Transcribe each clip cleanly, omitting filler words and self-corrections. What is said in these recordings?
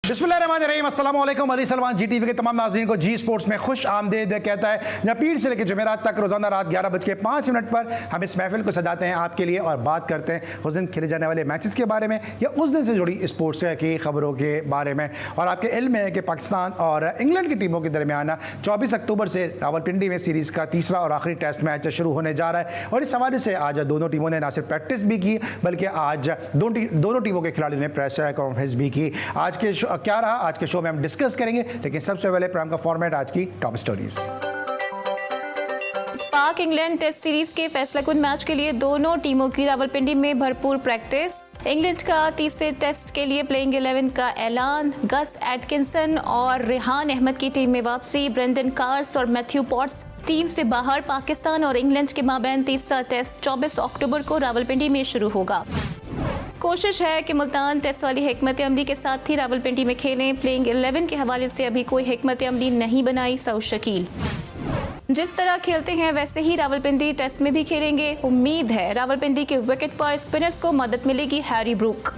बिस्मिल्लाहिर्रहमानिर्रहीम, अस्सलाम वालेकुम। अली सलमान जी टीवी के तमाम नाज़रीन को जी स्पोर्ट्स में खुश आमदीद कहता है। जहाँ पीर से लेकर जुमेरात तक रोज़ाना रात 11:05 पर हम इस महफिल को सजाते हैं आपके लिए और बात करते हैं उस दिन खेले जाने वाले मैचेस के बारे में या उस दिन से जुड़ी स्पोर्ट्स की खबरों के बारे में। और आपके इल्म है कि पाकिस्तान और इंग्लैंड की टीमों के दरमियान 24 अक्टूबर से रावलपिंडी में सीरीज़ का तीसरा और आखिरी टेस्ट मैच शुरू होने जा रहा है। और इस हवाले से आज दोनों टीमों ने ना सिर्फ प्रैक्टिस भी की बल्कि आज दोनों टीमों के खिलाड़ियों ने प्रेस कॉन्फ्रेंस भी की। आज के क्या रहा आज के शो में हम डिस्कस करेंगे, लेकिन सबसे पहले प्रोग्राम का फॉर्मेट आज की टॉप स्टोरीज। पाक इंग्लैंड टेस्ट सीरीज के फैसलाकुन मैच के लिए दोनों टीमों की रावलपिंडी में भरपूर प्रैक्टिस। इंग्लैंड का तीसरे टेस्ट के लिए प्लेइंग 11 का ऐलान। गस एटकिंसन और रेहान अहमद की टीम में वापसी। ब्रेंडन कार्स और मैथ्यू पॉट्स टीम से बाहर। पाकिस्तान और इंग्लैंड के माबैन तीसरा टेस्ट 24 अक्टूबर को रावलपिंडी में शुरू होगा। कोशिश है कि मुल्तान टेस्ट वाली हिकमत अमली के साथ ही रावलपिंडी में खेलें। प्लेइंग 11 के हवाले से अभी कोई हिकमत अमली नहीं बनाई सऊद शकील। जिस तरह खेलते हैं वैसे ही रावलपिंडी टेस्ट में भी खेलेंगे। उम्मीद है रावलपिंडी के विकेट पर स्पिनर्स को मदद मिलेगी। Harry Brook.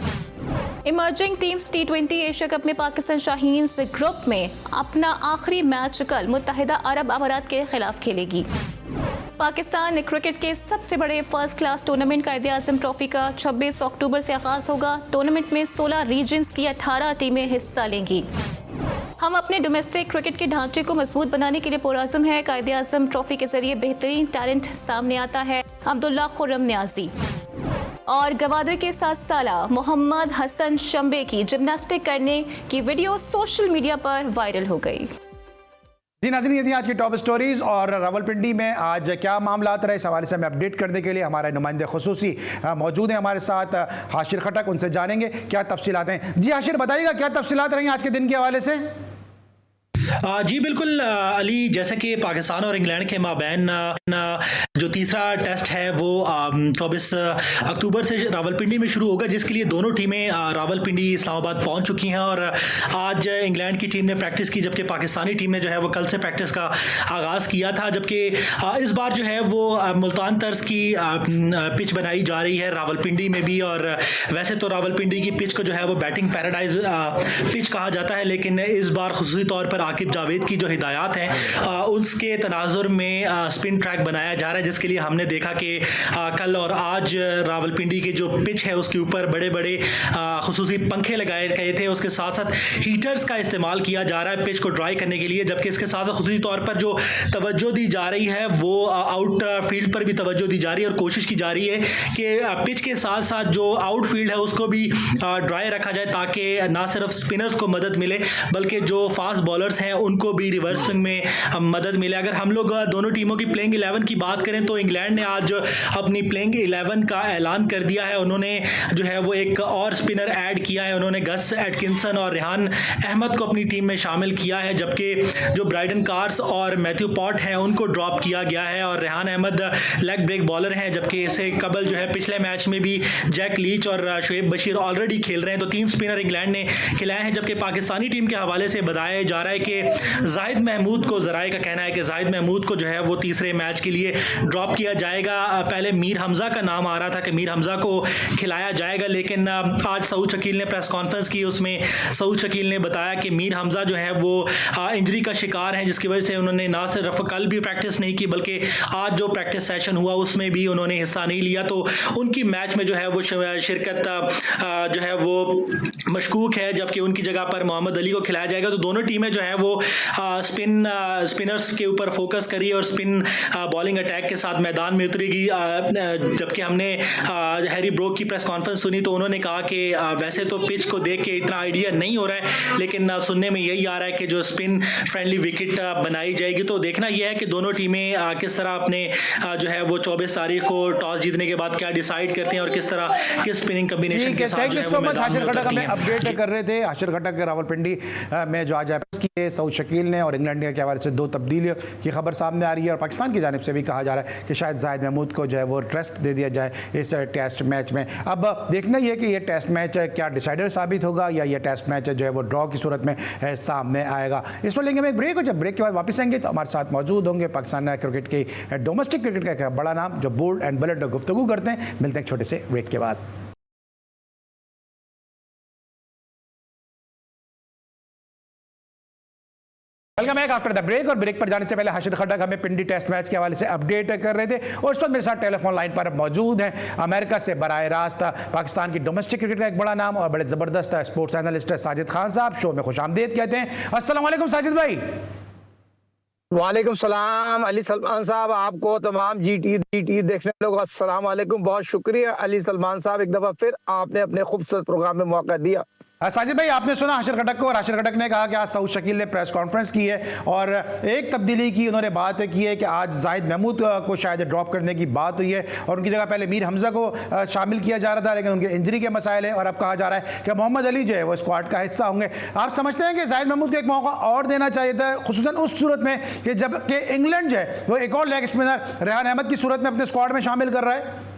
Emerging teams T20 Asia cup में पाकिस्तान शाहीन्स ग्रुप में अपना आखिरी मैच कल मुत्तहिदा अरब अमारात के खिलाफ खेलेगी। पाकिस्तान क्रिकेट के सबसे बड़े first class tournament Quaid-e-Azam trophy का 26 अक्टूबर से आगाज होगा। टूर्नामेंट में 16 रीजन्स की 18 टीमें हिस्सा लेंगी। हम अपने डोमेस्टिक क्रिकेट के ढांचे को मजबूत बनाने के लिए पुरअज़्म है। कायदे-ए-आज़म ट्रॉफी के जरिए बेहतरीन टैलेंट सामने आता है। अब्दुल्ला खुर्रम न्याजी। और गवादर के 7 साला मोहम्मद हसन शंबे की जिम्नास्टिक करने की वीडियो सोशल मीडिया पर वायरल हो गई। जी नाज़रीन, ये थी आज की टॉप स्टोरीज। और रावलपिंडी में आज क्या मामला रहे इस हवाले से हमें अपडेट करने के लिए हमारे नुमाइंदे खुसूसी मौजूद हैं हमारे साथ। हाशिर खटक, उनसे जानेंगे क्या तफसीलात हैं। जी हाशिर, बताइएगा क्या तफसीलात रही आज के दिन के हवाले से। जी बिल्कुल अली, जैसे कि पाकिस्तान और इंग्लैंड के माबैन जो तीसरा टेस्ट है वो 24 अक्टूबर से रावलपिंडी में शुरू होगा, जिसके लिए दोनों टीमें रावलपिंडी इस्लामाबाद पहुंच चुकी हैं। और आज इंग्लैंड की टीम ने प्रैक्टिस की, जबकि पाकिस्तानी टीम ने जो है वो कल से प्रैक्टिस का आगाज़ किया था। जबकि इस बार जो है वो मुल्तान तर्ज की पिच बनाई जा रही है रावलपिंडी में भी। और वैसे तो रावलपिंडी की पिच को जो है वो बैटिंग पैराडाइज पिच कहा जाता है, लेकिन इस बार खुसूसी तौर पर आकिब जावेद की जो हिदायत हैं उसके तनाजुर में स्पिन ट्रैक बनाया जा रहा है, जिसके लिए हमने देखा कि कल और आज रावलपिंडी की जो पिच है उसके ऊपर बड़े बड़े खुसूसी पंखे लगाए गए थे। उसके साथ साथ हीटर्स का इस्तेमाल किया जा रहा है पिच को ड्राई करने के लिए। जबकि इसके साथ साथ खुसूसी तौर पर जो तवज्जो दी जा रही है वो आउट फील्ड पर भी तवज्जो दी जा रही है और कोशिश की जा रही है कि पिच के साथ साथ जो आउट फील्ड है उसको भी ड्राई रखा जाए, ताकि ना सिर्फ स्पिनर्स को मदद मिले बल्कि जो फास्ट बॉलर्स हैं उनको भी रिवर्स स्विंग में मदद मिले। अगर हम लोग दोनों टीमों की प्लेइंग 11 की बात करें तो इंग्लैंड ने आज अपनी प्लेइंग 11 का ऐलान कर दिया है। उन्होंने जो है वो एक और स्पिनर ऐड किया है। उन्होंने गस एटकिंसन और रेहान अहमद को अपनी टीम में शामिल किया है, जबकि जो ब्राइडन कार्स और मैथ्यू पॉट हैं उनको ड्रॉप किया गया है। और Rehan Ahmed leg break bowler हैं, जबकि इससे कबल जो है पिछले मैच में भी जैक लीच और शोएब बशीर ऑलरेडी खेल रहे हैं। तो 3 स्पिनर इंग्लैंड ने खिलाए हैं। जबकि पाकिस्तानी टीम के हवाले से बताया जा रहा है कि जाहिद महमूद को, ज़राए का कहना है कि जाहिद महमूद को जो है वो तीसरे मैच के लिए ड्रॉप किया जाएगा। पहले मीर हमजा का नाम आ रहा था कि मीर हमजा को खिलाया जाएगा, लेकिन आज सऊद शकील ने प्रेस कॉन्फ्रेंस की, उसमें सऊद शकील ने बताया कि मीर हमजा जो है वो इंजरी का शिकार है, जिसकी वजह से उन्होंने ना सिर्फ कल भी प्रैक्टिस नहीं की बल्कि आज जो प्रैक्टिस सेशन हुआ उसमें भी उन्होंने हिस्सा नहीं लिया। तो उनकी मैच में जो है वो शिरकत जो है वो मशकूक है, जबकि उनकी जगह पर मोहम्मद अली को खिलाया जाएगा। तो दोनों टीमें जो है वो स्पिनर्स के ऊपर फोकस करी और स्पिन बॉलिंग अटैक के साथ मैदान में उतरेगी। जबकि हमने हैरी ब्रोक की प्रेस कॉन्फ्रेंस सुनी तो उन्होंने कहा कि वैसे तो पिच को देख के इतना आइडिया नहीं हो रहा है, लेकिन सुनने में यही आ रहा है कि जो स्पिन फ्रेंडली विकेट बनाई जाएगी। तो देखना यह है कि दोनों टीमें किस तरह अपने जो है वो 24 तारीख को टॉस जीतने के बाद क्या डिसाइड करते हैं और किस तरह किस स्पिनिंग कॉम्बिनेशन के साथ जो है वो मैदान में उतरती हैं। अपडेट कर रहे थे हाशिर खटक रावलपिंडी में जो आज की सऊद शकील ने और इंग्लैंड के हवाले से 2 तब्दीलियों की खबर सामने आ रही है। और पाकिस्तान की जानिब से भी कहा जा रहा है कि शायद जाहिद महमूद को जो है वो रेस्ट दे दिया जाए इस टेस्ट मैच में। अब देखना यह कि यह टेस्ट मैच क्या डिसाइडर साबित होगा या यह टेस्ट मैच जो है वो ड्रॉ की सूरत में सामने आएगा। इस पर लेंगे हम एक ब्रेक, और जब ब्रेक के बाद वापस आएंगे तो हमारे साथ मौजूद होंगे पाकिस्तान क्रिकेट के डोमेस्टिक क्रिकेट का एक बड़ा नाम जो बोल्ड एंड बुलेट गुफ्तगू करते हैं। मिलते हैं एक छोटे से ब्रेक के बाद। Welcome back after the break. और ब्रेक पर जाने से पहले हर्षद खड्डक हमें पिंडी टेस्ट मैच के हवाले से अपडेट कर रहे थे और इस वक्त मेरे साथ टेलीफोन लाइन पर मौजूद हैं अमेरिका से बराह रास्त पाकिस्तान की डोमेस्टिक क्रिकेट का एक बड़ा नाम और बड़े जबरदस्त स्पोर्ट्स एनालिस्ट साजिद खान साहब। शो में खुशामदीद कहते हैं। अस्सलाम वालेकुम साजिद भाई। वालेकुम सलाम अली सलमान साहब, आपको तमाम जीटी देखने लोग अस्सलाम वालेकुम। बहुत शुक्रिया अली सलमान साहब, एक दफा फिर आपने अपने खूबसूरत प्रोग्राम में मौका दिया। साजिद भाई, आपने सुना हर्षद खड्डक को और हर्षद खड्डक ने कहा कि आज सऊद शकील ने प्रेस कॉन्फ्रेंस की है और एक तब्दीली की उन्होंने बात की है कि आज जाहिद महमूद को शायद ड्रॉप करने की बात हुई है और उनकी जगह पहले मीर हमजा को शामिल किया जा रहा था, लेकिन उनके इंजरी के मसाइल है और अब कहा जा रहा है कि मोहम्मद अली जो है वो स्क्वाड का हिस्सा होंगे। आप समझते हैं कि जाहिद महमूद को एक मौका और देना चाहिए था, खुसूसन उस सूरत में कि जबकि इंग्लैंड जो है वो एक और लेग स्पिनर रेहान अहमद की सूरत में अपने स्क्वाड में शामिल कर रहा है?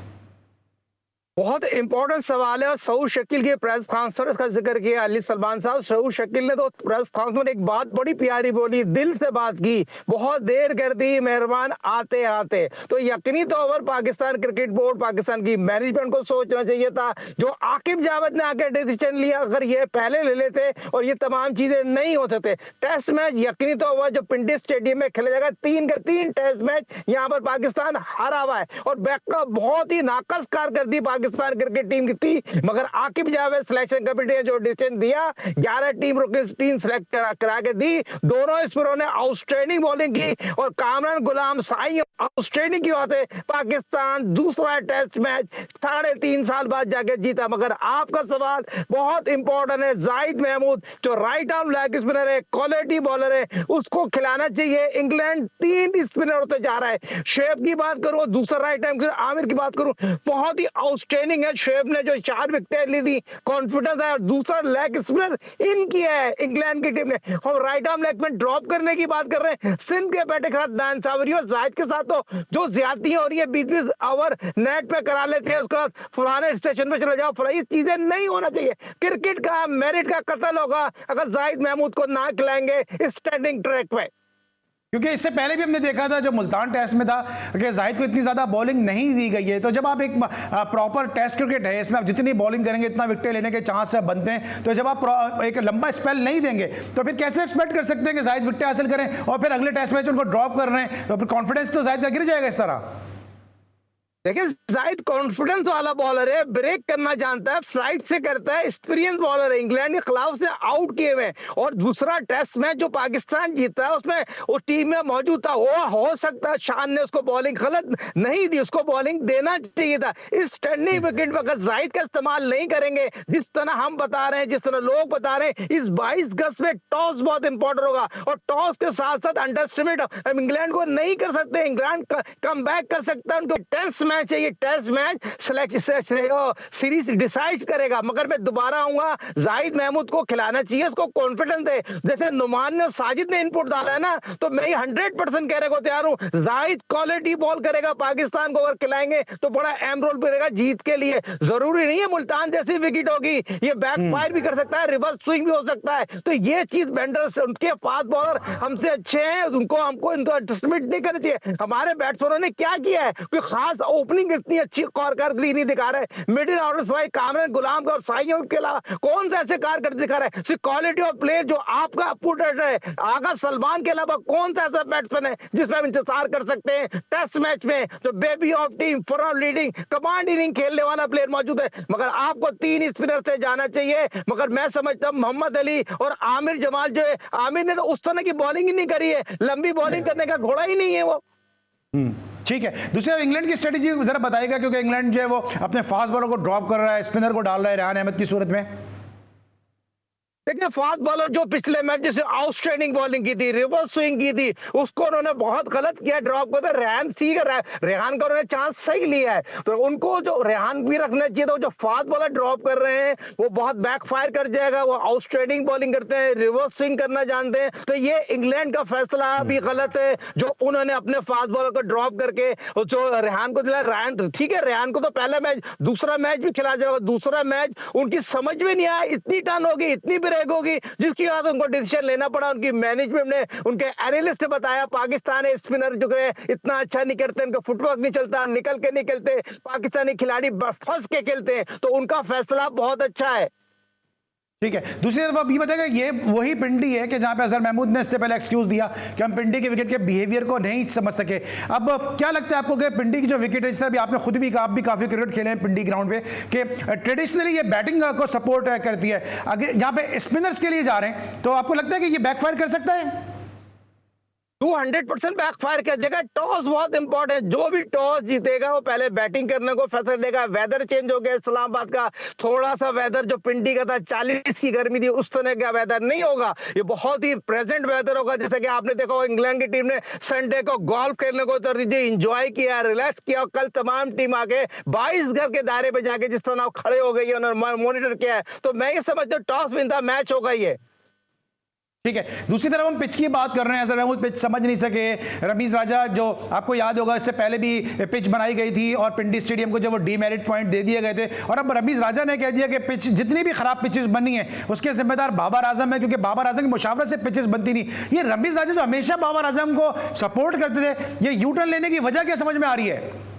बहुत इंपॉर्टेंट सवाल है और सऊद शकील की प्रेस कॉन्फ्रेंस का जिक्र किया अली सलमान साहब। सऊद शकील ने तो प्रेस कॉन्फ्रेंस में एक बात बड़ी प्यारी बोली, दिल से बात की, बहुत देर कर दी मेहरबान आते आते। तो यकीनी तौर पर पाकिस्तान क्रिकेट बोर्ड, पाकिस्तान की मैनेजमेंट को सोचना चाहिए था। जो आकिब जावेद ने आके डिसीजन लिया, अगर ये पहले ले लेते और ये तमाम चीजें नहीं होते थे। टेस्ट मैच यकीनी तौर पर जो पिंडी स्टेडियम में खेला जाएगा, 3 के 3 टेस्ट मैच यहाँ पर पाकिस्तान हारा हुआ है और बैकअप बहुत ही नाकस कारकर्दगी पाकिस्तान क्रिकेट टीम की थी। मगर आकिब जावेद सिलेक्शन कमेटी ने जो डिसीजन दिया, 11 टीम सेलेक्ट करा के दी। दोनों स्पिनरों ने आउटस्टैंडिंग बॉलिंग की और कामरान गुलाम साई आउटस्टैंडिंग की बात है। पाकिस्तान दूसरा टेस्ट मैच 3.5 साल बाद जाके जीता। मगर आपका सवाल बहुत इंपॉर्टेंट है, जाहिद महमूद जो राइट आर्म लेग स्पिनर है, क्वालिटी बॉलर है, उसको खिलाना चाहिए। इंग्लैंड 3 स्पिनर होते जा रहा है। शेफ की बात करूं, दूसरा राइट आर्म आमिर की बात करूं, बहुत ही आउटस्टैंडिंग है। शेफ ने जो 4 विकेट ली थी, कॉन्फिडेंस है। और दूसरा लेग स्पिनर इनकी है इंग्लैंड की टीम ने। हम राइट आर्म लेग में ड्रॉप करने की बात कर रहे हैं। सिंध के बैटे के साथ दान सावरी और जाहिद के साथ तो जो ज्यादती हो रही है, 20-20 ओवर नेट पे करा लेते हैं, उसके बाद फलाने स्टेशन पे चले जाओ, फलानी चीजें नहीं होना चाहिए। क्रिकेट का मेरिट का कत्ल होगा अगर जाहिद महमूद को ना खिलाएंगे स्टैंडिंग ट्रैक पे। क्योंकि इससे पहले भी हमने देखा था जो मुल्तान टेस्ट में था कि जाहिद को इतनी ज़्यादा बॉलिंग नहीं दी गई है। तो जब आप एक प्रॉपर टेस्ट क्रिकेट है, इसमें आप जितनी बॉलिंग करेंगे इतना विकेट लेने के चांस बनते हैं। तो जब आप एक लंबा स्पेल नहीं देंगे तो फिर कैसे एक्सपेक्ट कर सकते हैं कि जाहिद विकेट हासिल करें और फिर अगले टेस्ट मैच उनको ड्रॉप कर रहे हैं, तो फिर कॉन्फिडेंस तो जाहिद का गिर जाएगा इस तरह। देखिए, जाहिद कॉन्फिडेंस वाला बॉलर है, ब्रेक करना जानता है, फ्लाइट से करता है, एक्सपीरियंस बॉलर है। इंग्लैंड के खिलाफ से आउट किए हुए और दूसरा टेस्ट मैच जो पाकिस्तान जीता है उसमें वो टीम में मौजूद था। हो सकता है शान ने उसको बॉलिंग गलत नहीं दी, उसको बॉलिंग देना चाहिए था। इस स्टैंडिंग विकेट पर अगर जाहिद का इस्तेमाल नहीं करेंगे, जिस तरह हम बता रहे हैं, जिस तरह लोग बता रहे हैं, इस 22 गज में टॉस बहुत इंपॉर्टेंट होगा और टॉस के साथ साथ अंडरस्टिमेट हम इंग्लैंड को नहीं कर सकते। इंग्लैंड कम बैक कर सकता है, उनको टेस्ट मैच है, ये टेस्ट मैच सीरीज डिसाइड करेगा। मगर मैं दोबारा आऊंगा, जाहिद महमूद को खिलाना चाहिए, उसको कॉन्फिडेंस है। जैसे नुमान ने साजिद ने इनपुट डाला है ना, तो मैं 100% कहने को तैयार हूं, जाहिद क्वालिटी बॉल करेगा। पाकिस्तान को अगर खिलाएंगे तो बड़ा अहम रोल करेगा जीत के लिए। जरूरी नहीं है मुल्तान जैसी विकेट होगी, ये बैक फायर भी कर सकता है, रिवर्स स्विंग भी हो सकता है। तो ये चीज बेंडर्स, उनके फास्ट बॉलर हमसे अच्छे हैं, हमको इनको एडजस्टमेंट नहीं करना चाहिए। हमारे बैट्समैनों ने क्या किया है, कोई खास ओपनिंग इतनी अच्छी कारकर्दगी नहीं दिखा रहे। मिडिल ऑर्डर से कामरान गुलाम और साइयों के अलावा कौन सा ऐसे कारकर्दगी दिखा रहा है। सिर्फ क्वालिटी ऑफ प्ले जो आपका पुटर है, आगा सलमान के अलावा कौन सा ऐसा बैट्समैन है जिसमें हम इंतजार कर सकते हैं टेस्ट मैच में। तो baby of team, for leading, command inning खेलने वाला प्लेयर मौजूद है। मगर आपको 3 स्पिनर से जाना चाहिए। मगर मैं समझता हूं मोहम्मद अली और आमिर जमाल जो है, आमिर ने तो उस तरह की बॉलिंग ही नहीं करी है, लंबी बॉलिंग करने का घोड़ा ही नहीं है वो। ठीक है, दूसरा इंग्लैंड की स्ट्रेटेजी जरा बताएगा, क्योंकि इंग्लैंड जो है वो अपने फास्ट बॉलर को ड्रॉप कर रहा है, स्पिनर को डाल रहा है रेहान अहमद की सूरत में। देखिए, फास्ट बॉलर जो पिछले मैच जैसे आउटस्टैंडिंग बॉलिंग की थी, रिवर्स स्विंग की थी, उसको उन्होंने बहुत गलत किया, ड्रॉप को। रेहान ठीक है, रेहान का उन्होंने चांस सही लिया है, तो उनको जो रेहान भी रखना चाहिए था। जो फास्ट बॉलर ड्रॉप कर रहे हैं वो बहुत बैकफायर कर जाएगा। वो आउटस्टैंडिंग बॉलिंग करते हैं, रिवर्स स्विंग करना जानते हैं। तो ये इंग्लैंड का फैसला भी गलत है जो उन्होंने अपने फास्ट बॉलर को ड्रॉप करके जो रेहान को दिला। रेहान ठीक है, रेहान को तो पहला मैच, दूसरा मैच भी खिला जाएगा। दूसरा मैच उनकी समझ में नहीं आया, इतनी टर्न होगी, इतनी होगी, जिसकी वजह से उनको डिसीजन लेना पड़ा। उनकी मैनेजमेंट ने, उनके एनालिस्ट ने बताया पाकिस्तान स्पिनर जो है इतना अच्छा नहीं करते, उनका फुटवर्क नहीं चलता, निकल के नहीं खेलते, पाकिस्तानी खिलाड़ी फंस के खेलते हैं। तो उनका फैसला बहुत अच्छा है। ठीक है, दूसरी तरफ आप ये बताएगा, ये वही पिंडी है कि जहां पे अजहर महमूद ने इससे पहले एक्सक्यूज दिया कि हम पिंडी के विकेट के बिहेवियर को नहीं समझ सके। अब क्या लगता है आपको कि पिंडी की जो विकेट है, इस तरह भी आपने खुद भी कहा, आप भी काफी क्रिकेट खेले हैं पिंडी ग्राउंड पे, कि ट्रेडिशनली ये बैटिंग को सपोर्ट करती है, अगर यहाँ पे स्पिनर्स के लिए जा रहे हैं तो आपको लगता है कि ये बैकफायर कर सकता है? 200% बैकफायर कर देगा। टॉस बहुत इंपॉर्टेंट, जो भी टॉस जीतेगा वो पहले बैटिंग करने को फैसला देगा। वेदर चेंज हो गया इस्लामाबाद का, थोड़ा सा वेदर जो पिंडी का था 40 की गर्मी थी उस तरह का वेदर नहीं होगा, ये बहुत ही प्रेजेंट वेदर होगा। जैसे कि आपने देखा इंग्लैंड की टीम ने संडे को गोल्फ खेलने को एंजॉय किया, रिलैक्स किया। कल तमाम टीम आके 22 घर के दायरे पे जाके जिस तरह खड़े हो गई है, उन्होंने मॉनिटर किया है, तो मैं ये समझता हूँ टॉस विन था, मैच होगा ये। ठीक है, दूसरी तरफ हम पिच की बात कर रहे हैं। अजहर महमूद पिच समझ नहीं सके। रमीज राजा, जो आपको याद होगा इससे पहले भी पिच बनाई गई थी और पिंडी स्टेडियम को जब वो डीमेरिट पॉइंट दे दिए गए थे, और अब रमीज राजा ने कह दिया कि पिच जितनी भी खराब पिचेस बनी है उसके जिम्मेदार बाबर आजम है, क्योंकि बाबर आजम की मुशावरत से पिचेस बनती थी। ये रमीज राजा जो हमेशा बाबर आजम को सपोर्ट करते थे, ये यू टर्न लेने की वजह क्या समझ में आ रही है?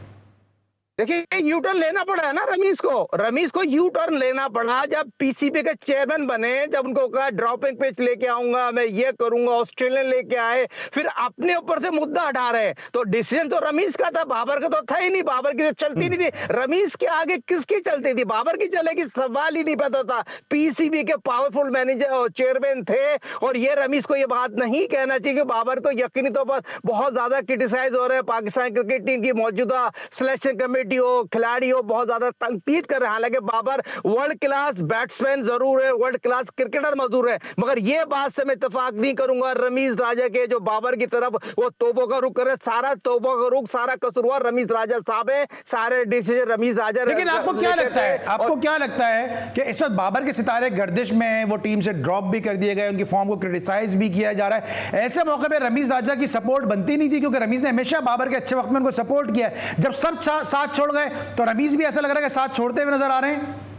देखिए यू टर्न लेना पड़ा है ना रमीज को यू टर्न लेना पड़ा जब पीसीबी के चेयरमैन बने, जब उनको कहा ड्रॉपिंग पिच लेके आऊंगा, मैं ये करूंगा, ऑस्ट्रेलियन लेके आए, फिर अपने ऊपर से मुद्दा हटा रहे। तो डिसीजन तो रमीज का था, बाबर का तो था ही नहीं, बाबर की तो चलती नहीं थी। रमीज के आगे किसकी चलती थी? बाबर की चलेगी, सवाल ही नहीं पता था। पीसीबी के पावरफुल मैनेजर और चेयरमैन थे, और ये रमीज को ये बात नहीं कहना चाहिए कि बाबर तो यकीनी तौर पर बहुत ज्यादा क्रिटिसाइज हो रहे हैं। पाकिस्तान क्रिकेट टीम की मौजूदा सिलेक्शन कमेटी हो, खिलाड़ी हो, बहुत ज्यादा तंकीद कर रहे हैं। हालांकि बाबर वर्ल्ड क्लास बैट्समैन जरूर है, वर्ल्ड क्लास क्रिकेटर मजदूर है, मगर ये बात से मैं इत्तेफाक नहीं करूंगा रमीज राजा के, जो बाबर की तरफ वो तोबों का रुख करे। सारा तोबों का रुख, सारा कसूरवार रमीज राजा साहब है, सारे डिसीजन रमीज राजा। लेकिन आपको क्या लगता है, आपको क्या लगता है कि इस वक्त बाबर के सितारे गर्दिश में हैं, वो टीम से ड्रॉप भी कर दिए गए, उनकी फॉर्म को क्रिटिसाइज भी किया जा रहा है, ऐसे मौके पे रमीज राजा की सपोर्ट बनती नहीं थी? क्योंकि रमीज ने हमेशा बाबर के अच्छे वक्त में उनको सपोर्ट किया है। जब सब साथ छोड़ गए तो रमीज भी ऐसा लग रहा है कि साथ छोड़ते हुए नजर आ रहे हैं।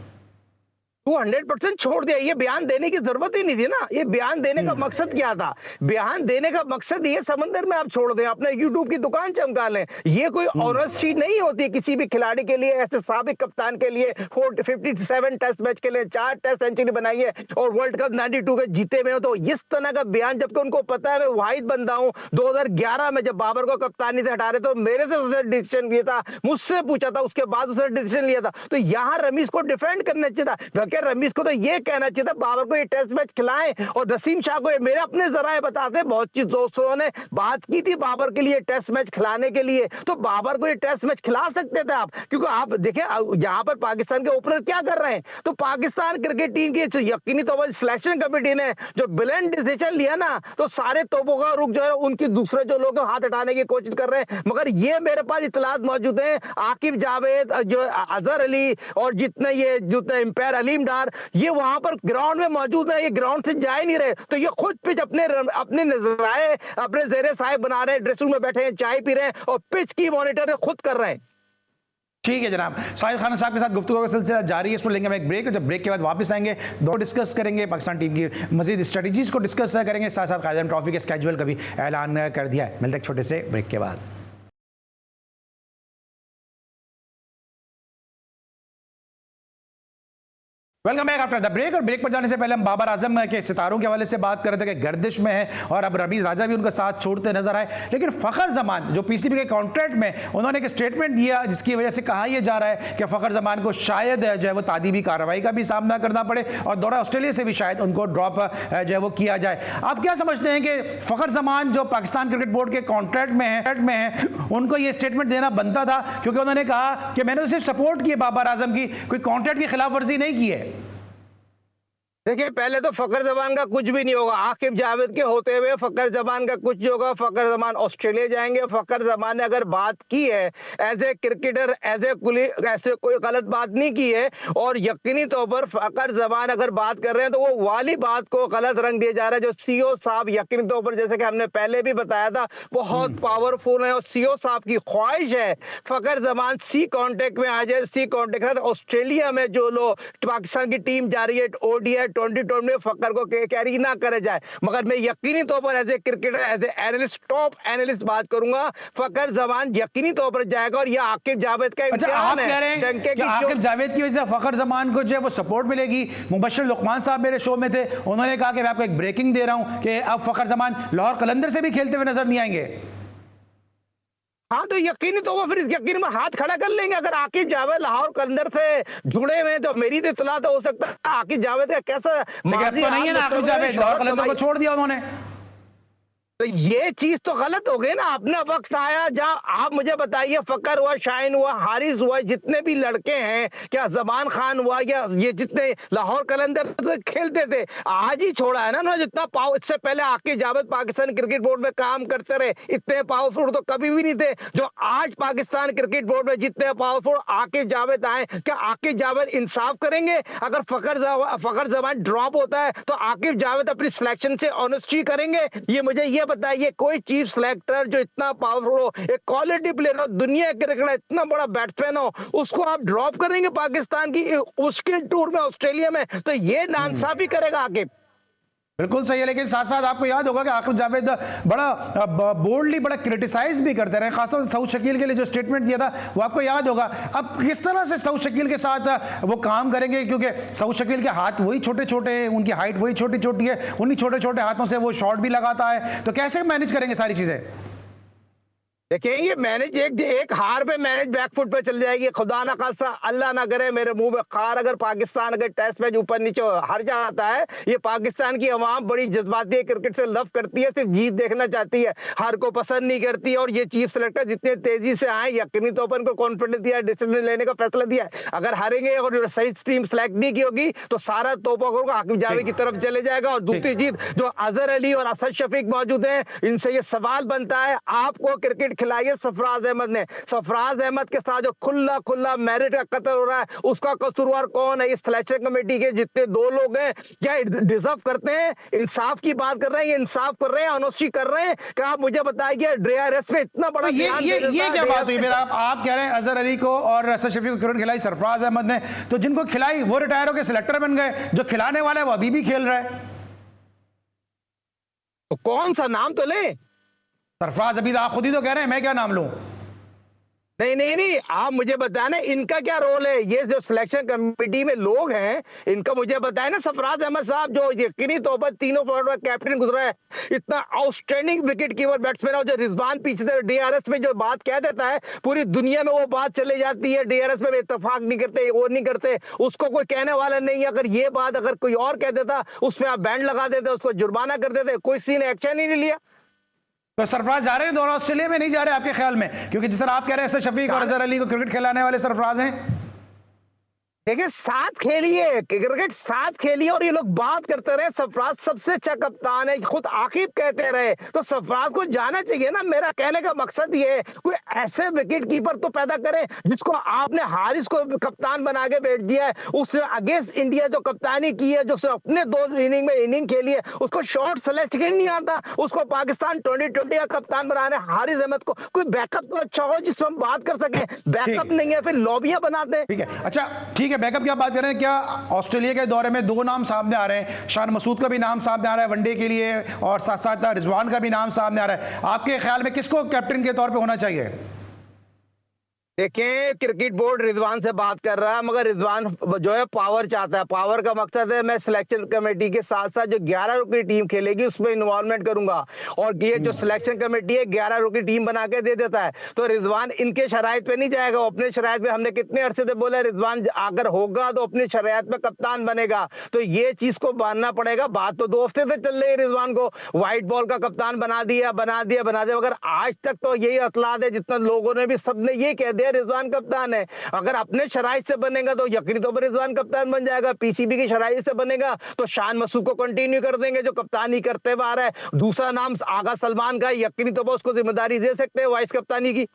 200% छोड़ दिया। ये बयान देने की जरूरत ही नहीं थी ना। ये बयान देने का मकसद क्या था? बयान देने का मकसद ये समंदर में आप छोड़ दें, अपने यूट्यूब की दुकान चमका लें। ये कोई ऑनेस्टी नहीं होती किसी भी खिलाड़ी के लिए, ऐसे साबिक कप्तान के लिए। 57 टेस्ट मैच के लिए 4 टेस्ट सेंचुरी बनाई है और वर्ल्ड कप 92 के जीते हुए हो, तो इस तरह का बयान, जबकि उनको पता है मैं वाहिद बंदा हूं 2011 में जब बाबर को कप्तानी से हटा रहे तो मेरे से उसने डिसीजन लिया था, मुझसे पूछा था, उसके बाद उसने डिसीजन लिया था। तो यहां रमीज को डिफेंड करना चाहिए था। रमीज को तो ये कहना चाहिए था बाबर को ये टेस्ट मैच खिलाएं, और नसीम शाह को मेरे अपने जराए बताते, बहुत चीज दोस्तों ने बात की थी बाबर के लिए टेस्ट मैच खिलाने के लिए, तो बाबर को ये टेस्ट मैच खिला सकते थे आप। क्योंकि आप देखें यहां पर पाकिस्तान के ओपनर क्या कर रहे हैं, तो पाकिस्तान क्रिकेट टीम की यकीनी तौर पर सिलेक्शन कमेटी ने जो ब्लेंड डिसीजन लिया ना, तो सारे तोपों का रुख जो है उनकी दूसरे जो लोग हाथ हटाने की कोशिश कर रहे हैं। मगर ये मेरे पास इतलात मौजूद है, आकिब जावेद, जो अजहर अली और जितने एम्पायर अलीम डार, ये वहां पर ग्राउंड में मौजूद है, ये ग्राउंड से जा ही नहीं रहे। तो ये खुद पिच अपने नजराए अपने जेरे साहिब बना रहे हैं, ड्रेसिंग में बैठे हैं, चाय पी रहे हैं और पिच की मॉनिटर खुद कर रहे हैं। ठीक है जनाब, साहिद खान साहब के साथ गुफ्तगू का सिलसिला जारी है। इसको लेंगे हम एक ब्रेक, जब ब्रेक के बाद वापस आएंगे दो डिस्कस करेंगे, पाकिस्तान टीम की मजीद स्ट्रेटजीज को डिस्कस करेंगे, साथ साथ कायदे ट्रॉफी के स्केड्यूल का भी ऐलान कर दिया है। मिलते हैं छोटे से ब्रेक के बाद। Welcome back after the break. और ब्रेक पर जाने से पहले हम बाबर आजम के सितारों के हवाले से बात कर रहे थे कि गर्दिश में है और अब रमीज राजा भी उनका साथ छोड़ते नजर आए। लेकिन फखर जमान जो पीसीबी के कॉन्ट्रैक्ट में उन्होंने एक स्टेटमेंट दिया जिसकी वजह से कहा यह जा रहा है कि फखर जमान को शायद जो है वो तादीबी कार्रवाई का भी सामना करना पड़े और दौरा ऑस्ट्रेलिया से भी शायद उनको ड्रॉप जो है वो किया जाए। आप क्या समझते हैं कि फखर जमान जो पाकिस्तान क्रिकेट बोर्ड के कॉन्ट्रैक्ट में है उनको ये स्टेटमेंट देना बनता था? क्योंकि उन्होंने कहा कि मैंने तो सिर्फ सपोर्ट की बाबर आजम की, कोई कॉन्ट्रैक्ट की खिलाफ वर्जी नहीं की है। देखिए पहले तो फखर जमान का कुछ भी नहीं होगा, आकिब जावेद के होते हुए फखर जमान का कुछ नहीं होगा। फखर जमान ऑस्ट्रेलिया जाएंगे। फखर जमान ने अगर बात की है as a cricketer, as a coolie, ऐसे कोई गलत बात नहीं की है, और यकीनी तौर पर फखर जमान अगर बात कर रहे हैं तो वो वाली बात को गलत रंग दिया जा रहा है। जो सीओ साहब यकीनी तौर पर, जैसे कि हमने पहले भी बताया था, बहुत पावरफुल है और सीओ साहब की ख्वाहिश है फखर जमान सी कॉन्टेक्ट में आ जाए। सी कॉन्टेक्ट ऑस्ट्रेलिया में जो लोग पाकिस्तान की टीम जा रही है, ओडीआई 2020 में फकर को कैरी ना करे जाए, मगर मैं यकीनी तौर पर as a cricketer, as a analyst, top analyst बात करूंगा, फकर जमान यकीनी तौर पर जाएगा। और यह आकिब जावेद का अच्छा, आप कह रहे हैं डंके कि की आकिब जावेद की वजह से फखर जमान को जो है वो सपोर्ट मिलेगी। मुबश्शिर लुकमान साहब मेरे शो में थे, उन्होंने कहा कि मैं आपको एक ब्रेकिंग दे रहा हूं कि अब फखर जमान लाहौर कलंदर से भी खेलते हुए नजर नहीं आएंगे। हाँ, तो यकीनी तो वो फिर इस यकीन में हाथ खड़ा कर लेंगे। अगर आकिब जावेद लाहौर कलंदर से जुड़े हुए हैं तो मेरी तो इत्तला तो हो सकता है आकिब जावेद का कैसा लेकिन अब तो नहीं है ना आकिब जावेद, लाहौर कलंदर को छोड़ दिया उन्होंने। तो ये चीज तो गलत हो गई ना। अपना वक्त आया जहां आप मुझे बताइए, फकर हुआ, शाहीन हुआ, हारिस हुआ, जितने भी लड़के हैं, क्या जमान खान हुआ, या ये जितने लाहौर कलंदर खेलते थे, आज ही छोड़ा है ना जितना पावर। इससे पहले आकिब जावेद पाकिस्तान क्रिकेट बोर्ड में काम करते रहे, इतने पावरफुल तो कभी भी नहीं थे जो आज पाकिस्तान क्रिकेट बोर्ड में जितने पावरफुल आकिब जावेद आए। क्या आकिब जावेद इंसाफ करेंगे? अगर फकर जमान ड्रॉप होता है तो आकिब जावेद अपनी सिलेक्शन से ऑनेस्टी करेंगे? ये मुझे ये बताइए, कोई चीफ सिलेक्टर जो इतना पावरफुल हो, एक क्वालिटी प्लेयर हो, दुनिया क्रिकेट इतना बड़ा बैट्समैन हो, उसको आप ड्रॉप करेंगे पाकिस्तान की मुश्किल टूर में ऑस्ट्रेलिया में? तो ये नाइंसाफी करेगा आकिब। बिल्कुल सही है, लेकिन साथ साथ आपको याद होगा कि आकिब जावेद बड़ा बोल्डली बड़ा क्रिटिसाइज भी करते रहे, खासतौर से सऊद शकील के लिए जो स्टेटमेंट दिया था वो आपको याद होगा। अब किस तरह से सऊद शकील के साथ वो काम करेंगे, क्योंकि सऊद शकील के हाथ वही छोटे छोटे हैं, उनकी हाइट वही छोटी छोटी है, उन्हीं छोटे छोटे हाथों से वो शॉट भी लगाता है, तो कैसे मैनेज करेंगे सारी चीजें? देखिए, ये मैनेज एक हार पे मैनेज बैकफुट पे चल जाएगी। खुदा ना खासा, अल्लाह ना करे मेरे मुंह में खार, अगर पाकिस्तान अगर टेस्ट मैच ऊपर नीचे हार जाता है, ये पाकिस्तान की अवाम बड़ी जज्बाती है, क्रिकेट से लव करती है, सिर्फ जीत देखना चाहती है, हार को पसंद नहीं करती है। और ये चीफ सेलेक्टर जितने तेजी से आए, यकीनी तौर पर इनको कॉन्फिडेंस दिया, डिसीजन लेने का फैसला दिया है। अगर हारेंगे और सही टीम सेलेक्ट नहीं की होगी तो सारा तोपा होगा आकिब जावेद की तरफ चले जाएगा। और दूसरी चीज, जो अजहर अली और असद शफीक मौजूद हैं, इनसे ये सवाल बनता है, आपको क्रिकेट खिलाइए सरफराज अहमद ने, सरफराज अहमद के साथ जो खुला मैरिट का कत्ल हो रहा है, उसका कसूरवार कौन है? इस सिलेक्शन कमेटी के जितने दो लोग हैं, क्या डिजर्व करते हैं? इंसाफ की बात कर रहे हैं, ये इंसाफ कर रहे हैं, ऑनेस्टी कर रहे हैं? क्या आप मुझे बताइए, DRS पे इतना बड़ा तो ये क्या बात हुई? मेरा आप कह रहे हैं अजहर अली को और असद शफीक को क्रिकेट खिलाई सरफराज अहमद ने, तो जिनको खिलाई वो रिटायर होकर सिलेक्टर बन गए, जो खिलाने वाला है वो अभी भी खेल रहा है। तो कौन सा नाम तो ले? सरफराज, अभी तो आप खुद ही तो कह रहे हैं, मैं क्या नाम लूं? नहीं, आप मुझे बताएं ना, इनका क्या रोल है? ये जो सिलेक्शन कमेटी में लोग हैं, इनका मुझे बताएं ना। सरफराज अहमद साहब जो यकीनी तौर पर तीनों फॉर्मेट का कैप्टन गुजरा है, इतना आउटस्टैंडिंग विकेट कीपर बैट्समैन, और जो रिजवान पीछे से DRS में जो बात कह देता है, पूरी दुनिया में वो बात चली जाती है, DRS में इत्तेफाक नहीं करते, वो नहीं करते, उसको कोई कहने वाला नहीं है। अगर ये बात अगर कोई और कह देता, उसमें आप बैंड लगा देते, उसको जुर्माना कर देते, कोई सीन एक्शन ही नहीं लिया। तो सरफराज जा रहे हैं दोनों ऑस्ट्रेलिया में, नहीं जा रहे आपके ख्याल में? क्योंकि जिस तरह आप कह रहे हैं असद शफीक और अजहर अली को क्रिकेट खिलाने वाले सरफराज हैं। देखिए, साथ खेलिए क्रिकेट, साथ खेलिए, और ये लोग बात करते रहे सरफराज सबसे अच्छा कप्तान है, खुद आकिब कहते रहे, तो सरफराज को जाना चाहिए ना। मेरा कहने का मकसद ये है, कोई ऐसे विकेट कीपर तो पैदा करें जिसको आपने हारिस को कप्तान बना के बैठ दिया है, उसने अगेंस्ट इंडिया जो कप्तानी की है, जो अपने 2 इनिंग में इनिंग खेली है, उसको शॉट सेलेक्ट नहीं आता, उसको पाकिस्तान 2020 का कप्तान बनाने हारिस अहमद को कोई बैकअप तो अच्छा हो जिसमें हम बात कर सकें। बैकअप नहीं है, फिर लॉबियां बनाते हैं। ठीक है, अच्छा ठीक है, बैकअप की आप बात करें, क्या ऑस्ट्रेलिया के दौरे में 2 नाम सामने आ रहे हैं, शान मसूद का भी नाम सामने आ रहा है वनडे के लिए, और साथ साथ रिजवान का भी नाम सामने आ रहा है। आपके ख्याल में किसको कैप्टन के तौर पे होना चाहिए? देखें, क्रिकेट बोर्ड रिजवान से बात कर रहा है, मगर रिजवान जो है पावर चाहता है। पावर का मकसद है, मैं सिलेक्शन कमेटी के साथ साथ जो 11 की टीम खेलेगी उसमें इन्वॉल्वमेंट करूंगा, और ये जो सिलेक्शन कमेटी है 11 की टीम बना के दे देता है। तो रिजवान इनके शराइत पे नहीं जाएगा, वो अपने शराइत पे, हमने कितने अरसे से बोला रिजवान अगर होगा तो अपने शराइत पे कप्तान बनेगा, तो ये चीज को मानना पड़ेगा। बात तो 2 हफ्ते से चल रही है, रिजवान को व्हाइट बॉल का कप्तान बना दिया, मगर आज तक तो यही अतलाद है, जितना लोगों ने भी सबने ये कह दिया रिजवान कप्तान है। अगर अपने शराइत से बनेगा तो यकीनी तौर पर रिजवान कप्तान बन जाएगा, PCB की शराइत से बनेगा तो शान मसूद को कंटिन्यू कर देंगे जो कप्तानी करते हुए आ रहा है। दूसरा नाम आगा सलमान का, यकीनी तौर पर उसको जिम्मेदारी दे सकते हैं वाइस कप्तानी की।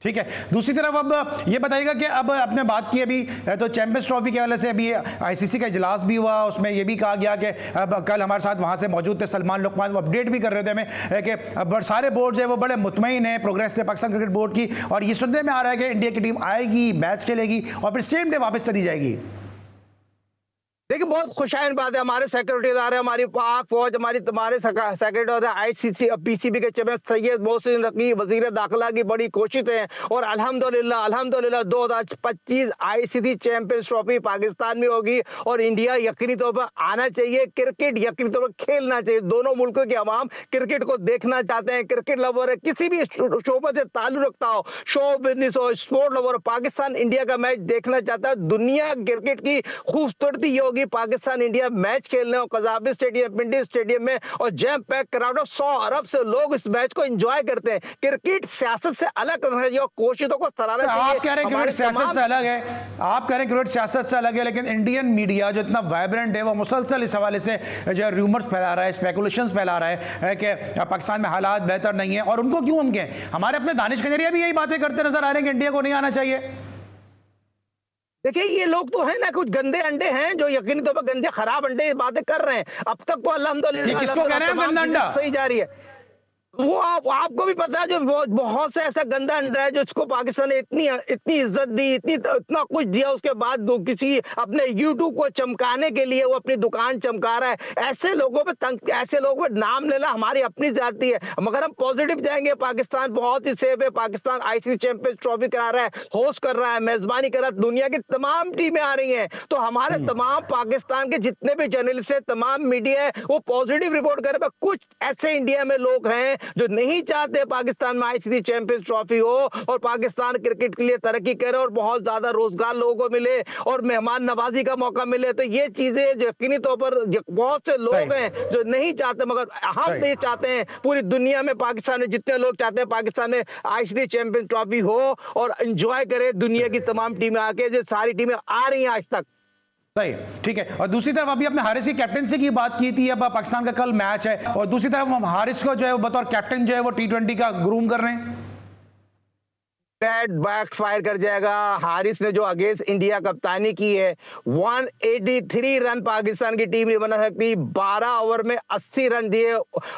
ठीक है, दूसरी तरफ अब ये बताइएगा कि अब आपने बात की अभी तो चैंपियंस ट्रॉफी के हवाले से अभी ICC का इजलास भी हुआ, उसमें ये भी कहा गया कि अब कल हमारे साथ वहाँ से मौजूद थे सलमान लुकमान, वो अपडेट भी कर रहे थे हमें कि अब सारे बोर्ड जो है वो बड़े मुतमईन हैं प्रोग्रेस से पाकिस्तान क्रिकेट बोर्ड की, और ये सुनने में आ रहा है कि इंडिया की टीम आएगी, मैच खेलेगी और फिर सेम डे वापस चली जाएगी। देखिए बहुत खुशाइन बात है, हमारे सेक्रेटरीदार है, हमारी पाक फौज, हमारे सेक्रेटरी आईसीसी पीसीबी के चेयरमैन सैयद मोहसिन रकीब वजीर दाखिला की बड़ी कोशिश है और अल्हम्दुलिल्लाह 2025 आईसीसी चैंपियंस ट्रॉफी पाकिस्तान में होगी और इंडिया यकीनी तौर पर आना चाहिए। क्रिकेट यकीनी तौर पर खेलना चाहिए, दोनों मुल्कों के अवाम क्रिकेट को देखना चाहते हैं, क्रिकेट लवर है, किसी भी शोबे से ताल्लुक रखता हो, शो बिजनेस हो, स्पोर्ट लवर हो, पाकिस्तान इंडिया का मैच देखना चाहता है। दुनिया क्रिकेट की खूबसूरती ये होगी पाकिस्तान इंडिया मैच खेलने हो कजाबी स्टेडियम, पिंडी स्टेडियम में और जैम पैक क्राउड हो, 100 अरब से लोग इस मैच को एंजॉय करते हैं। क्रिकेट सियासत से अलग रखना चाहिए और कोशिशों को सराहना चाहिए। आप कह रहे हैं क्रिकेट सियासत से अलग है, आप कह रहे हैं क्रिकेट सियासत से अलग है, लेकिन इंडियन मीडिया जो इतना वाइब्रेंट है वो मुसलसल इस हवाले से जो रूमर्स फैला रहा है, स्पेकुलेशंस फैला रहा है कि पाकिस्तान में हालात बेहतर नहीं है। और उनको क्यों हम कहें, हमारे अपने दानिश खंजरिया भी यही बातें करते नजर आ रहे हैं कि इंडिया को नहीं आना चाहिए। देखिए ये लोग तो है ना कुछ गंदे अंडे हैं जो यकीनी तौर पर गंदे खराब अंडे बातें कर रहे हैं। अब तक तो अल्हम्दुलिल्लाह किसको कह रहे हैं गंदा अंडा? सही जा रही है वो आपको भी पता है जो बहुत से ऐसा गंदा अंडा है जिसको पाकिस्तान ने इतनी इज्जत दी, इतना कुछ दिया, उसके बाद किसी अपने यूट्यूब को चमकाने के लिए वो अपनी दुकान चमका रहा है। ऐसे लोगों पे ऐसे लोगों पे नाम लेना हमारी अपनी जाती है। मगर हम पॉजिटिव जाएंगे, पाकिस्तान बहुत ही सेफ है, पाकिस्तान आईसीसी चैंपियंस ट्रॉफी करा रहा है, होस्ट कर रहा है, मेजबानी कर रहा है, दुनिया की तमाम टीमें आ रही हैं। तो हमारे तमाम पाकिस्तान के जितने भी जर्नलिस्ट है, तमाम मीडिया है, वो पॉजिटिव रिपोर्ट कर रहे हैं। कुछ ऐसे इंडिया में लोग हैं जो नहीं चाहते पाकिस्तान में आईसीसी चैंपियंस ट्रॉफी हो और पाकिस्तान क्रिकेट के लिए तरक्की करे और बहुत ज्यादा रोजगार लोगों को मिले और मेहमान नवाजी का मौका मिले। तो ये चीजें यकीनी तौर पर बहुत से लोग हैं जो नहीं चाहते, मगर हम भी चाहते हैं, पूरी दुनिया में पाकिस्तान में जितने लोग चाहते हैं पाकिस्तान में आईसीसी चैंपियंस ट्रॉफी हो और एंजॉय करे दुनिया की तमाम टीमें आके, जो सारी टीमें आ रही हैं आज तक। सही, ठीक है। और दूसरी तरफ अभी आपने हारिस की कैप्टनसी की बात की थी, अब पाकिस्तान का कल मैच है और दूसरी तरफ हम हारिस को जो है बतौर कैप्टन जो है वो T20 का ग्रूम कर रहे हैं। बैक फायर कर जाएगा। हारिस ने जो अगेंस्ट इंडिया कप्तानी की है, 183 रन पाकिस्तान की टीम नहीं बना सकती, 12 ओवर में 80 रन दिए।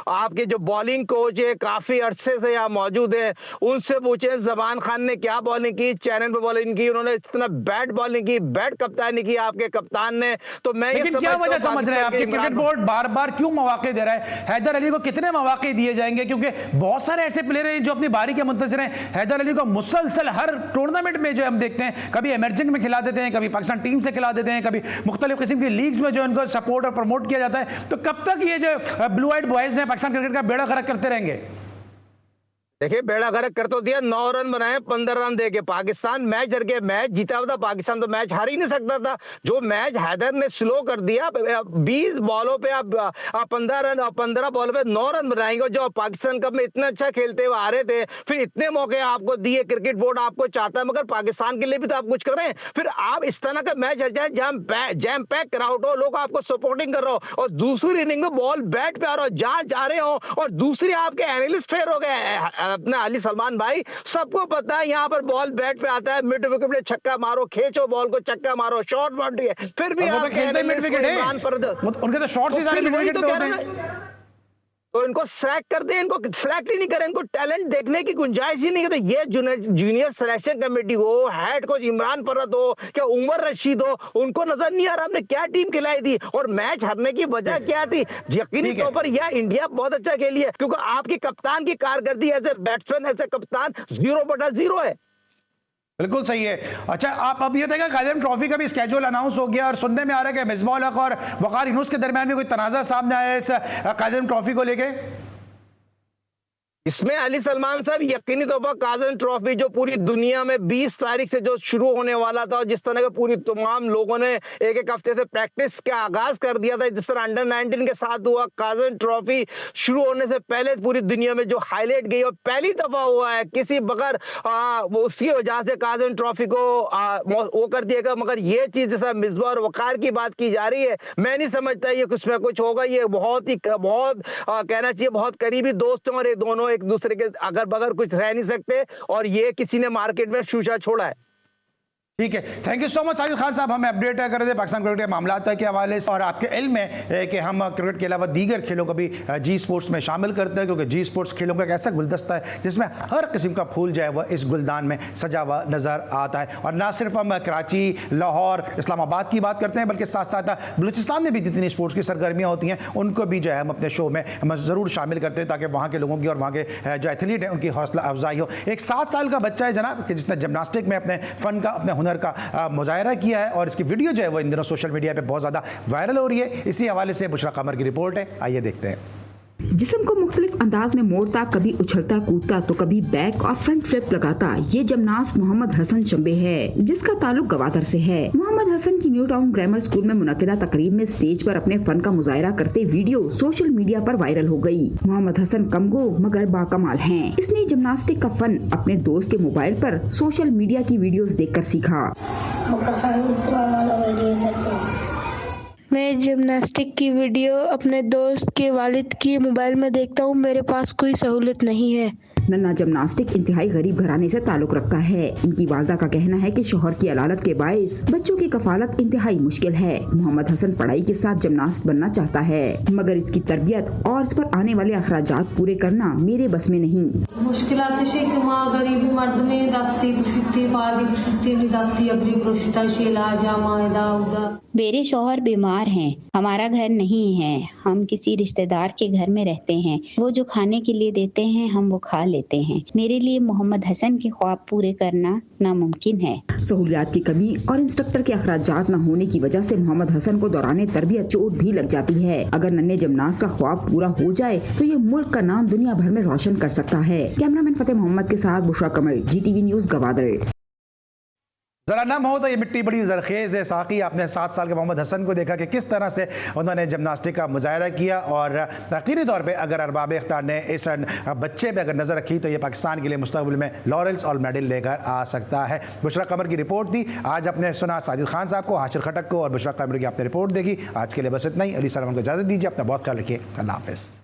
आपके जो बॉलिंग कोच है काफी अरसे से यहाँ मौजूद है, उनसे पूछे जमान खान ने क्या बॉलिंग की, चैनल पे बॉलिंग की, उन्होंने इतना बैट बॉलिंग की, बैट कप्तानी की आपके कप्तान ने। तो मैं लेकिन क्या वजह समझ रहे हैं आपके क्रिकेट बोर्ड बार बार क्यों मौके दे रहा है? हैदर अली को कितने मौके दिए जाएंगे? क्योंकि बहुत सारे ऐसे प्लेयर हैं जो अपनी बारी के मुंतजर हैं। हैदर अली को मुसलसल हर टूर्नामेंट में जो हम देखते हैं, कभी इमर्जिंग में खिला देते हैं, कभी पाकिस्तान टीम से खिला देते हैं, कभी मुख्तलिफ किस्म की लीग्स में जो इनको सपोर्ट और प्रमोट किया जाता है। तो कब तक ये जो ब्लू आइड बॉयज हैं पाकिस्तान क्रिकेट का बेड़ा गर्क करते रहेंगे? देखिए बेड़ा गर्क कर तो दिया, 9 रन बनाए, 15 रन दे के पाकिस्तान मैच हार के मैच जीता हुआ था। पाकिस्तान तो मैच हार ही नहीं सकता था। जो मैच हैदर ने स्लो कर दिया, 20 बॉलों पे आप 15 रन और 15 बॉलों पे 9 रन बनाएंगे। जो पाकिस्तान कप में इतना अच्छा खेलते हुए आ रहे थे, फिर इतने मौके आपको दिए, क्रिकेट बोर्ड आपको चाहता है, मगर पाकिस्तान के लिए भी तो आप कुछ करें। फिर आप इस तरह का मैच हट जाए, जैम पैक क्राउड हो, लोग आपको सपोर्टिंग कर रहे हो और दूसरी इनिंग में बॉल बैट पे आ रहा हो, जहां जा रहे हो, और दूसरी आपके एनालिस्ट फेयर हो गए अपना अली सलमान भाई। सबको पता है यहाँ पर बॉल बैट पे आता है, मिड विकेट पे छक्का मारो, खींचो बॉल को, छक्का मारो, शॉर्ट बाउंड्री है, फिर भी आप खेलते मिड विकेट है, उनके तो शॉट्स ही सारे मिड विकेट पे होते हैं। तो इनको सेलेक्ट कर दे, इनको सेलेक्ट ही नहीं करें, इनको टैलेंट देखने की गुंजाइश ही नहीं करते। ये जूनियर सिलेक्शन कमेटी हो, हेड कोच इमरान परत हो, क्या उमर रशीद हो, उनको नजर नहीं आ रहा हमने क्या टीम खिलाई थी और मैच हारने की वजह क्या थी। यकीनी तौर पर यह इंडिया बहुत अच्छा खेली है क्योंकि आपकी कप्तान की कारकर्दगी as a batsman, as a कप्तान 0/0 है। बिल्कुल सही है। अच्छा, आप अब ये देखें कायदम ट्रॉफी का भी स्केड्यूल अनाउंस हो गया और सुनने में आ रहा है कि मिसबाह हक और वकार यूनुस के दरमियान में कोई तनाज़ा सामने आया है इस कायदम ट्रॉफी को लेके। इसमें अली सलमान साहब यकीनी तौर पर काज़म ट्रॉफी जो पूरी दुनिया में 20 तारीख से जो शुरू होने वाला था और जिस तरह के पूरी तमाम लोगों ने एक हफ्ते से प्रैक्टिस का आगाज कर दिया था, जिस तरह अंडर 19 के साथ हुआ, काज़म ट्रॉफी शुरू होने से पहले पूरी दुनिया में जो हाईलाइट गई और पहली दफा हुआ है किसी बगैर उसकी वजह से काज़म ट्रॉफी को वो कर दिया गया। मगर ये चीज जैसा मिसबाह और वकार की बात की जा रही है, मैं नहीं समझता ये कुछ में कुछ होगा। ये बहुत कहना चाहिए बहुत करीबी दोस्त हैं और ये दोनों एक दूसरे के अगर बगैर कुछ रह नहीं सकते और ये किसी ने मार्केट में शूशा छोड़ा है। ठीक है, thank you so much Sajid Khan साहब, हमें अपडेट कर रहे थे पाकिस्तान क्रिकेट के मामला के हवाले से, और आपके इल्म में कि हम क्रिकेट के अलावा दीगर खेलों को भी जी स्पोर्ट्स में शामिल करते हैं, क्योंकि जी स्पोर्ट्स खेलों का एक ऐसा गुलदस्ता है जिसमें हर किस्म का फूल जो है वह इस गुलदान में सजा हुआ नज़र आता है। और ना सिर्फ हम कराची, लाहौर, इस्लामाबाद की बात करते हैं, बल्कि साथ साथ बलूचिस्तान में भी जितनी स्पोर्ट्स की सरगर्मियाँ होती हैं उनको भी जो है हम अपने शो में हम ज़रूर शामिल करते हैं, ताकि वहाँ के लोगों की और वहाँ के जो एथलीट हैं उनकी हौसला अफजाई हो। एक 7 साल का बच्चा है जनाब कि जिसने जिमनास्टिक में अपने फ़न का, अपने हुनर का मुजाहरा किया है, और इसकी वीडियो जो है वो इन दिनों सोशल मीडिया पे बहुत ज़्यादा वायरल हो रही है। इसी हवाले से बुशरा कमर की रिपोर्ट है, आइए देखते हैं। जिस्म को मुख्तलिफ अंदाज में मोड़ता, कभी उछलता कूदता तो कभी बैक और फ्रंट फ्लिप लगाता, ये जिमनास्ट मोहम्मद हसन शंबे है, जिसका ताल्लुक गवादर से है। मोहम्मद हसन की न्यू टाउन ग्रामर स्कूल में मुनक्किदा तकरीब में स्टेज पर अपने फन का मुजाहरा करते वीडियो सोशल मीडिया पर वायरल हो गई। मोहम्मद हसन कमगो मगर बाकमाल हैं। इसने जिमनास्टिक का फन अपने दोस्त के मोबाइल पर सोशल मीडिया की वीडियोस देखकर सीखा। मैं जिम्नास्टिक की वीडियो अपने दोस्त के वालिद की मोबाइल में देखता हूँ। मेरे पास कोई सहूलत नहीं है। नन्ना जिमनास्टिक इंतहाई गरीब घराने से ताल्लुक रखता है। इनकी वालदा का कहना है कि शोहर की अलालत के बाइस बच्चों की कफालत इंतहाई मुश्किल है। मोहम्मद हसन पढ़ाई के साथ जिमनास्ट बनना चाहता है, मगर इसकी तरबियत और इस पर आने वाले अखराजात पूरे करना मेरे बस में नहीं। मेरे शौहर बीमार हैं, हमारा घर नहीं है, हम किसी रिश्तेदार के घर में रहते हैं। वो जो खाने के लिए देते हैं हम वो खा लेते हैं। मेरे लिए मोहम्मद हसन के ख्वाब पूरे करना नामुमकिन है। सहूलियात की कमी और इंस्ट्रक्टर के अखराजात न होने की वजह से मोहम्मद हसन को दौरान तरबियत चोट भी लग जाती है। अगर नन्हे जिमनास्ट का ख्वाब पूरा हो जाए तो ये मुल्क का नाम दुनिया भर में रोशन कर सकता है। कैमरामैन फतेह मोहम्मद के साथ बुशरा कमर, GTV न्यूज़, गवादर। ज़रा नम हो तो ये मिट्टी बड़ी जरखेज़ है। साकी, आपने 7 साल के मोहम्मद हसन को देखा कि किस तरह से उन्होंने जिमनास्टिक का मुजाहरा किया, और तक़रीरी तौर पे अगर अरबाब इख्तियार ने इस बच्चे पे अगर नज़र रखी तो ये पाकिस्तान के लिए मुस्तक़बिल में लॉरेंस और मेडल लेकर आ सकता है। बुशरा कमर की रिपोर्ट थी। आज आपने सुना साजिद खान साहब को, हाशिर खटक को, और बुशरा कमर की आपने रिपोर्ट देखी। आज के लिए बस इतना ही। अली सलमान को इजाज़त दीजिए, अपना बहुत ख्याल रखिए। अल्लाह हाफ़िज़।